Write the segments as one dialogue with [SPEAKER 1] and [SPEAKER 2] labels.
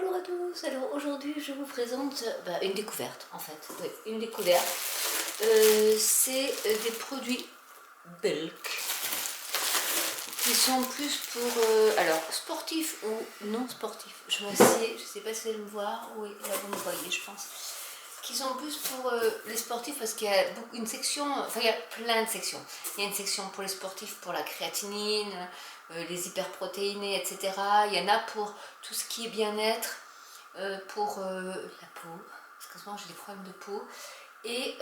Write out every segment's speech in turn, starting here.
[SPEAKER 1] Bonjour à tous, alors aujourd'hui je vous présente une découverte en fait, oui, une découverte. C'est des produits bulk qui sont plus pour alors sportifs ou non sportifs. Je m'assieds, je ne sais pas si vous allez me voir, oui là vous me voyez je pense. Qui sont plus pour les sportifs parce qu'il y a une section, enfin il y a plein de sections. Il y a une section pour les sportifs pour la créatinine, les hyperprotéinés, etc. Il y en a pour tout ce qui est bien-être, pour la peau, parce qu'en ce moment j'ai des problèmes de peau, et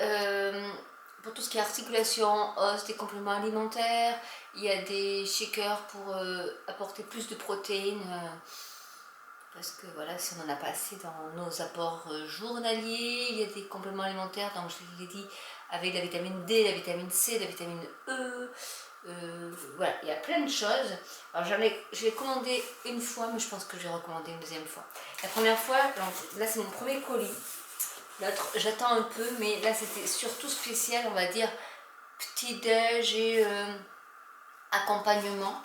[SPEAKER 1] pour tout ce qui est articulation, os, des compléments alimentaires. Il y a des shakers pour apporter plus de protéines. Parce que voilà, si on n'en a pas assez dans nos apports journaliers, il y a des compléments alimentaires, donc je l'ai dit, avec la vitamine D, la vitamine C, la vitamine E, voilà, il y a plein de choses. Alors je l'ai commandé une fois, mais je pense que je vais recommander une deuxième fois. La première fois, donc, là c'est mon premier colis, l'autre j'attends un peu, mais là c'était surtout spécial, on va dire, petit-déj et accompagnement.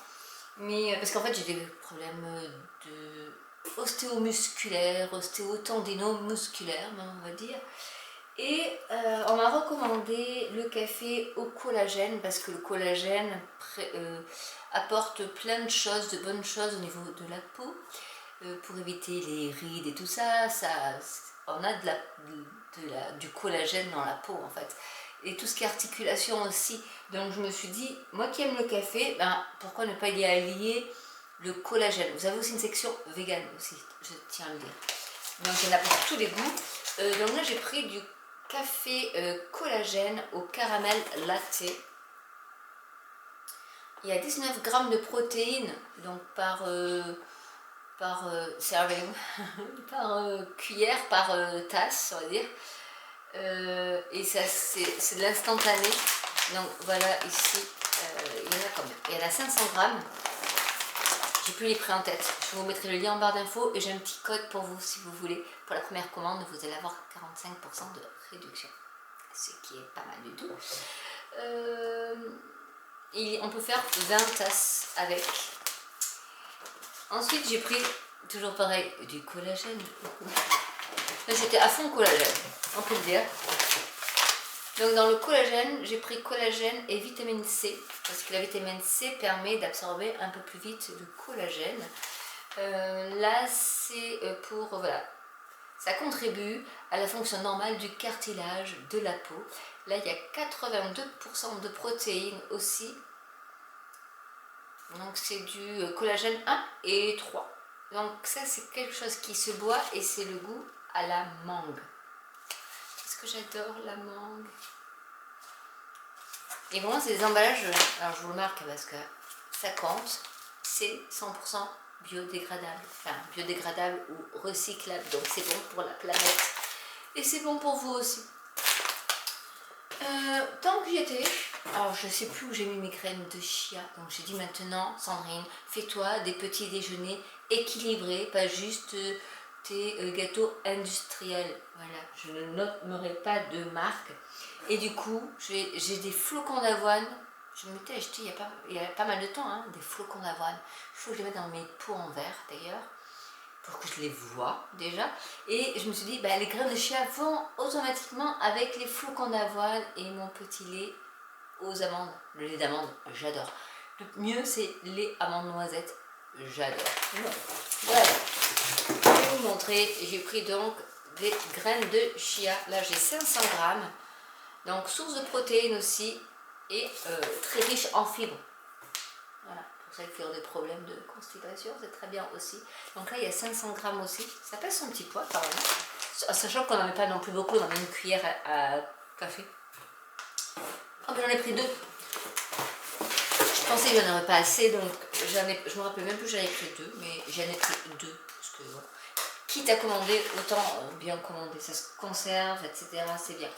[SPEAKER 1] Mais parce qu'en fait j'ai des problèmes de ostéomusculaire, ostéotendino-musculaire, on va dire. Et on m'a recommandé le café au collagène parce que le collagène apporte plein de choses, de bonnes choses au niveau de la peau pour éviter les rides et tout ça. On a du collagène dans la peau en fait. Et tout ce qui est articulation aussi. Donc je me suis dit, moi qui aime le café, pourquoi ne pas y allier le collagène. Vous avez aussi une section vegan aussi, je tiens à le dire. Donc il y en a pour tous les goûts. Donc là j'ai pris du café collagène au caramel latte. Il y a 19 grammes de protéines donc par serving, par cuillère, par tasse on va dire. Et ça c'est de l'instantané. Donc voilà ici, il y en a combien? Il y en a 500 grammes. J'ai plus les prix en tête. Je vous mettrai le lien en barre d'infos et j'ai un petit code pour vous si vous voulez. Pour la première commande, vous allez avoir 45% de réduction. Ce qui est pas mal du tout. Et on peut faire 20 tasses avec. Ensuite, j'ai pris, toujours pareil, du collagène. Là, j'étais à fond collagène, on peut le dire. Donc dans le collagène, j'ai pris collagène et vitamine C, parce que la vitamine C permet d'absorber un peu plus vite le collagène. Là, c'est pour, voilà, ça contribue à la fonction normale du cartilage de la peau. Là, il y a 82% de protéines aussi. Donc c'est du collagène 1 et 3. Donc ça, c'est quelque chose qui se boit et c'est le goût à la mangue. Parce que j'adore la mangue. Et vraiment c'est des emballages, alors je vous le marque parce que ça compte, c'est 100% biodégradable, enfin biodégradable ou recyclable, donc c'est bon pour la planète et c'est bon pour vous aussi. Tant que j'y étais, alors je sais plus où j'ai mis mes graines de chia, donc j'ai dit maintenant Sandrine, fais-toi des petits déjeuners équilibrés, pas juste tes gâteaux industriels, voilà, je ne nommerai pas de marque. Et du coup, j'ai des flocons d'avoine. Je m'étais acheté il y a pas mal de temps, hein, des flocons d'avoine. Il faut que je les mette dans mes pots en verre d'ailleurs, pour que je les vois déjà. Et je me suis dit, les graines de chia vont automatiquement avec les flocons d'avoine et mon petit lait aux amandes. Le lait d'amande, j'adore. Le mieux, c'est lait amande noisette, j'adore. Voilà, je vais vous montrer. J'ai pris donc des graines de chia. Là, j'ai 500 grammes. Donc source de protéines aussi et très riche en fibres. Voilà, pour celles qui ont des problèmes de constipation, c'est très bien aussi. Donc là il y a 500 grammes aussi, ça pèse son petit poids quand même. Sachant qu'on n'en met pas non plus beaucoup, on en met une cuillère à café. Oh ben j'en ai pris 2. Je pensais qu'il n'y en aurait pas assez, donc je me rappelle même plus que j'en ai pris 2, mais j'en ai pris 2. Parce que voilà. Quitte à commander, autant bien commander, ça se conserve, etc. C'est bien.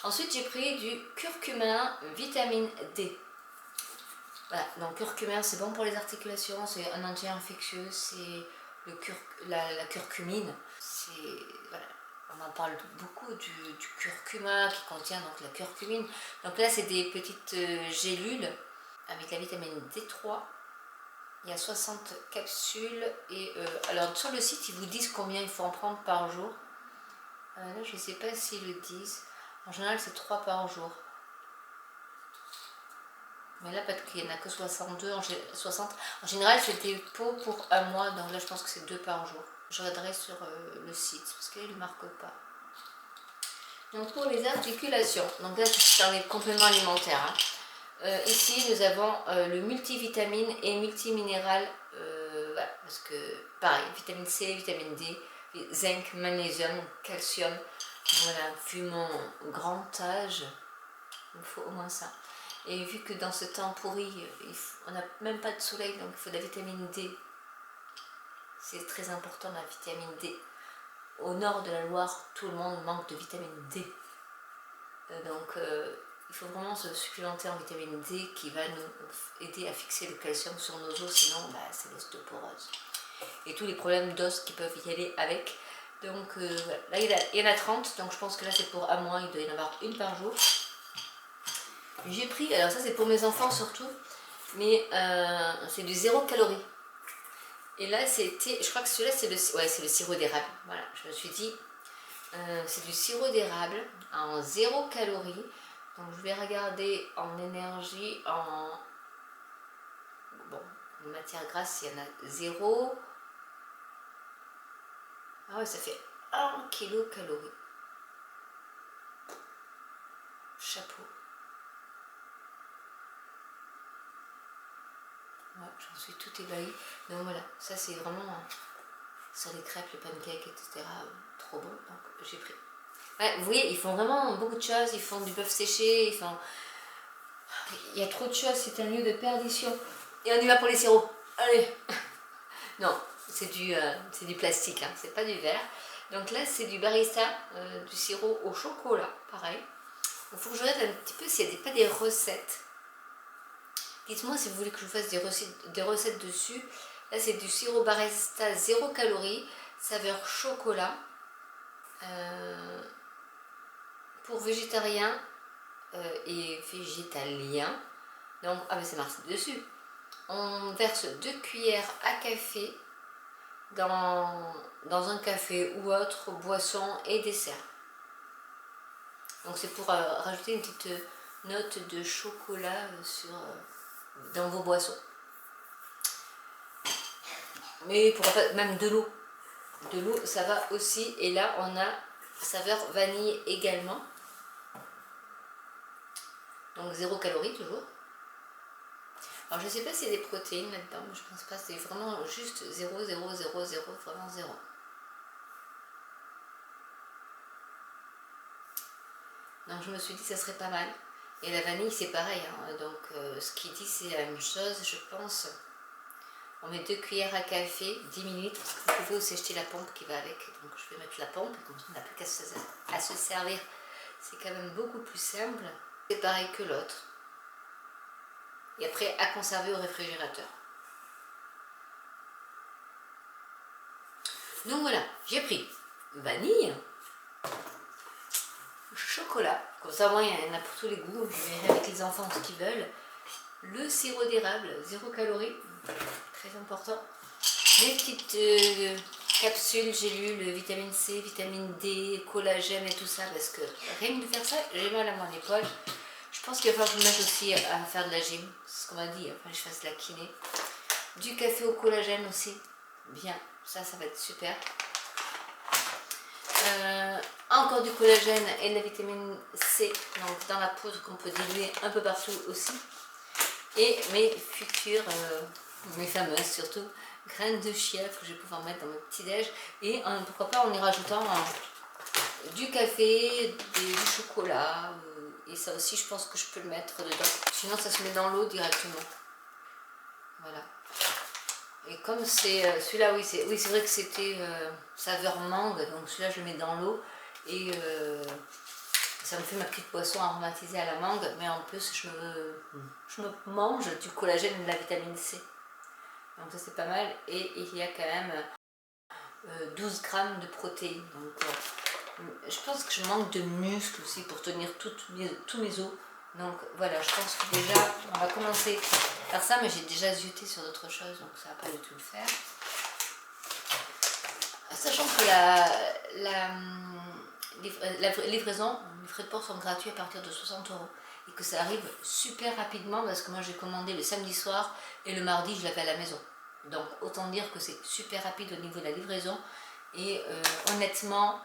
[SPEAKER 1] Ensuite, j'ai pris du curcumin vitamine D. Voilà, donc curcumin, c'est bon pour les articulations, c'est un anti-infectieux, c'est la curcumine. Voilà, on en parle beaucoup du curcuma qui contient donc la curcumine. Donc là, c'est des petites gélules avec la vitamine D3. Il y a 60 capsules et alors sur le site ils vous disent combien il faut en prendre par jour. Là je ne sais pas s'ils le disent. En général c'est 3 par jour. Mais là peut-être qu'il n'y en a que 62, 60. En général c'est des pots pour un mois, donc là je pense que c'est 2 par jour. Je regarderai sur le site parce qu'il ne marque pas. Donc pour les articulations, donc là c'est dans les compléments alimentaires. Hein. Ici nous avons le multivitamine et multiminéral, voilà, parce que pareil, vitamine C, vitamine D, zinc, magnésium, calcium. Voilà, vu mon grand âge, il me faut au moins ça. Et vu que dans ce temps pourri, on n'a même pas de soleil, donc il faut de la vitamine D. C'est très important la vitamine D. Au nord de la Loire, tout le monde manque de vitamine D. Donc il faut vraiment se supplémenter en vitamine D qui va nous aider à fixer le calcium sur nos os, sinon bah, c'est l'ostéoporose. Et tous les problèmes d'os qui peuvent y aller avec. Donc voilà. Là il y en a 30, donc je pense que là c'est pour un mois, il doit y en avoir une par jour. J'ai pris, alors ça c'est pour mes enfants surtout, mais c'est du 0 calorie. Et là c'était, je crois que celui-là c'est le sirop d'érable. Voilà, je me suis dit, c'est du sirop d'érable en 0 calories. Donc je vais regarder en énergie, en matière grasse, il y en a 0. Ah ouais, ça fait 1 kilocalorie. Chapeau. Ouais, j'en suis tout ébahie. Donc voilà, ça c'est vraiment sur les crêpes, les pancakes, etc. Trop bon, donc j'ai pris. Ouais, vous voyez, ils font vraiment beaucoup de choses. Ils font du bœuf séché, ils font... Il y a trop de choses, c'est un lieu de perdition. Et on y va pour les sirops. Allez. Non, c'est du plastique, hein, c'est pas du verre. Donc là, c'est du barista, du sirop au chocolat, pareil. Il faut que je regarde un petit peu s'il n'y a pas des recettes. Dites-moi si vous voulez que je vous fasse des recettes dessus. Là, c'est du sirop barista 0 calories, saveur chocolat. Pour végétariens et végétaliens. Donc, ah mais c'est marqué dessus. On verse 2 cuillères à café dans un café ou autre boisson et dessert. Donc c'est pour rajouter une petite note de chocolat dans vos boissons. Mais pourquoi pas même de l'eau. De l'eau ça va aussi. Et là on a saveur vanille également. Donc 0 calories toujours. Alors je sais pas s'il y a des protéines là-dedans, mais je pense pas, c'est vraiment juste 0, 0, 0, 0, vraiment 0. Donc je me suis dit que ça serait pas mal. Et la vanille c'est pareil, hein. Donc ce qu'il dit c'est la même chose, je pense. On met 2 cuillères à café, 10 minutes, parce que vous pouvez aussi acheter la pompe qui va avec. Donc je vais mettre la pompe, comme ça on n'a plus qu'à se servir. C'est quand même beaucoup plus simple. C'est pareil que l'autre. Et après à conserver au réfrigérateur. Donc voilà, j'ai pris vanille, chocolat, comme ça moi il y en a pour tous les goûts, je verrai avec les enfants ce qu'ils veulent. Le sirop d'érable, 0 calories, très important. Les petites capsules, j'ai lu le vitamine C, vitamine D, collagène et tout ça, parce que rien que de faire ça, j'ai mal à mon épaule. Je pense qu'il va falloir que je me mette aussi à faire de la gym, c'est ce qu'on m'a dit, enfin je fasse de la kiné. Du café au collagène aussi, bien, ça va être super. Encore du collagène et de la vitamine C, donc dans la poudre qu'on peut diluer un peu partout aussi. Et mes futures, mes fameuses surtout, graines de chia que je vais pouvoir mettre dans mon petit-déj. Et pourquoi pas en y rajoutant du café, du chocolat. Et ça aussi, je pense que je peux le mettre dedans. Sinon, ça se met dans l'eau directement. Voilà. Et comme c'est celui-là, oui, c'est vrai que c'était saveur mangue, donc celui-là, je le mets dans l'eau. Et ça me fait ma petite boisson aromatisée à la mangue, mais en plus je me mange du collagène et de la vitamine C. Donc ça c'est pas mal. Et il y a quand même 12 grammes de protéines. Donc je pense que je manque de muscles aussi pour tenir tous mes os. Donc voilà, je pense que déjà on va commencer par ça, mais j'ai déjà zioté sur d'autres choses, donc ça va pas du tout le faire. Sachant que la livraison, les frais de port sont gratuits à partir de 60 € et que ça arrive super rapidement parce que moi j'ai commandé le samedi soir et le mardi je l'avais à la maison. Donc autant dire que c'est super rapide au niveau de la livraison et honnêtement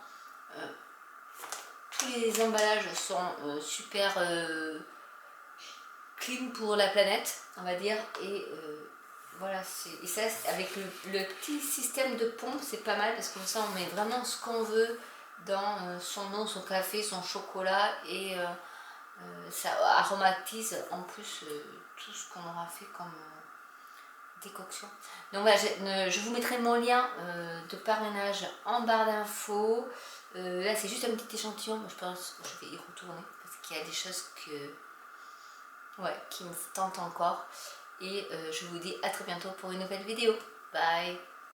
[SPEAKER 1] tous les emballages sont super clean pour la planète, on va dire, et voilà, et ça avec le petit système de pompe, c'est pas mal parce que comme ça on met vraiment ce qu'on veut dans son eau, son café, son chocolat et ça aromatise en plus tout ce qu'on aura fait comme décoction. Donc voilà, je vous mettrai mon lien de parrainage en barre d'infos. Là c'est juste un petit échantillon, mais je pense que je vais y retourner parce qu'il y a des choses qui me tentent encore. Et je vous dis à très bientôt pour une nouvelle vidéo. Bye!